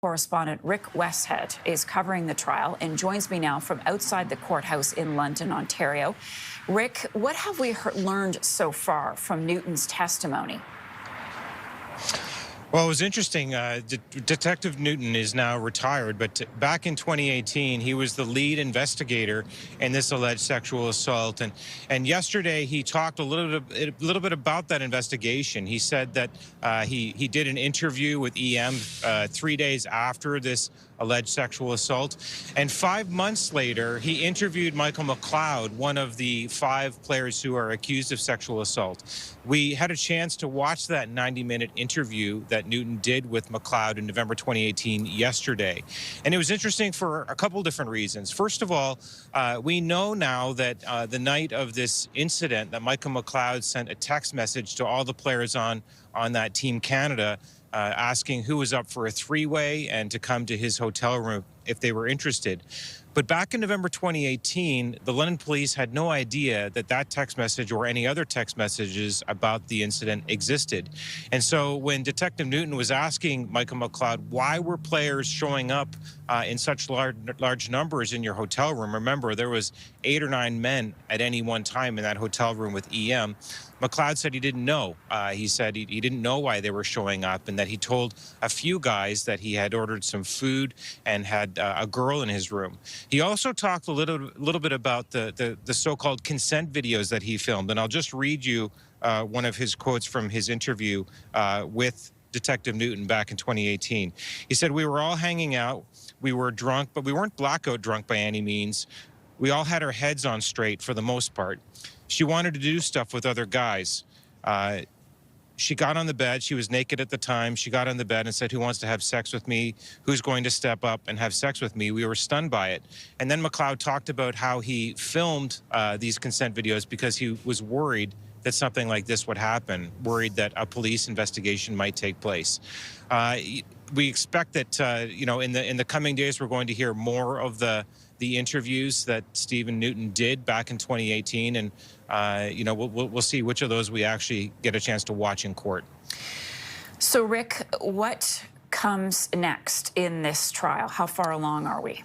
Correspondent Rick Westhead is covering the trial and joins me now from outside the courthouse in London, Ontario. Rick, what have we learned so far from Newton's testimony? Well, it was interesting. Detective Newton is now retired, but back in 2018, he was the lead investigator in this alleged sexual assault. And yesterday, he talked a little bit about that investigation. He said that he did an interview with EM 3 days after this alleged sexual assault. And 5 months later, he interviewed Michael McLeod, one of the 5 players who are accused of sexual assault. We had a chance to watch that 90-minute interview that Newton did with McLeod in November 2018 yesterday. And it was interesting for a couple different reasons. First of all, we know now that the night of this incident that Michael McLeod sent a text message to all the players on that Team Canada asking who was up for a three-way and to come to his hotel room if they were interested. But back in November 2018, the London police had no idea that that text message or any other text messages about the incident existed. And so when Detective Newton was asking Michael McLeod, why were players showing up in such large numbers in your hotel room? Remember, there was 8 or 9 men at any one time in that hotel room with EM. McLeod said he didn't know. He said he didn't know why they were showing up, and that he told a few guys that he had ordered some food and had a girl in his room. He also talked a little bit about the so-called consent videos that he filmed, and I'll just read you one of his quotes from his interview with Detective Newton back in 2018. He said, "We were all hanging out. We were drunk, but we weren't blackout drunk by any means. We all had our heads on straight for the most part. She wanted to do stuff with other guys. She got on the bed. She was naked at the time. She got on the bed and said, 'Who wants to have sex with me? Who's going to step up and have sex with me?' We were stunned by it." And then McLeod talked about how he filmed these consent videos because he was worried that something like this would happen, worried that a police investigation might take place. We expect that in the coming days we're going to hear more of the interviews that Stephen Newton did back in 2018, and we'll see which of those we actually get a chance to watch in court. So, Rick, what comes next in this trial? How far along are we?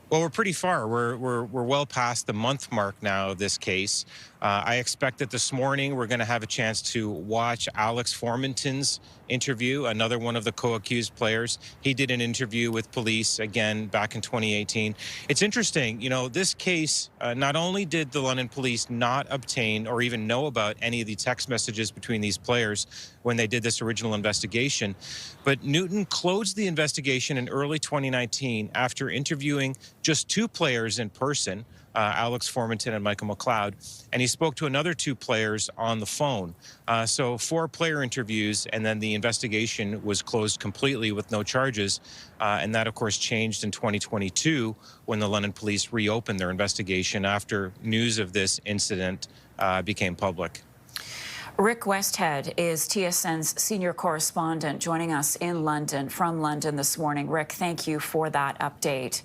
Well, we're pretty far. We're well past the month mark now of this case. I expect that this morning we're going to have a chance to watch Alex Formanton's interview, another one of the co-accused players. He did an interview with police again back in 2018. It's interesting, this case, not only did the London police not obtain or even know about any of the text messages between these players when they did this original investigation, but Newton closed the investigation in early 2019 after interviewing just 2 players in person, Alex Formanton and Michael McLeod, and he spoke to another 2 players on the phone. So 4 player interviews, and then the investigation was closed completely with no charges. And that, of course, changed in 2022 when the London police reopened their investigation after news of this incident became public. Rick Westhead is TSN's senior correspondent joining us in London, from London this morning. Rick, thank you for that update.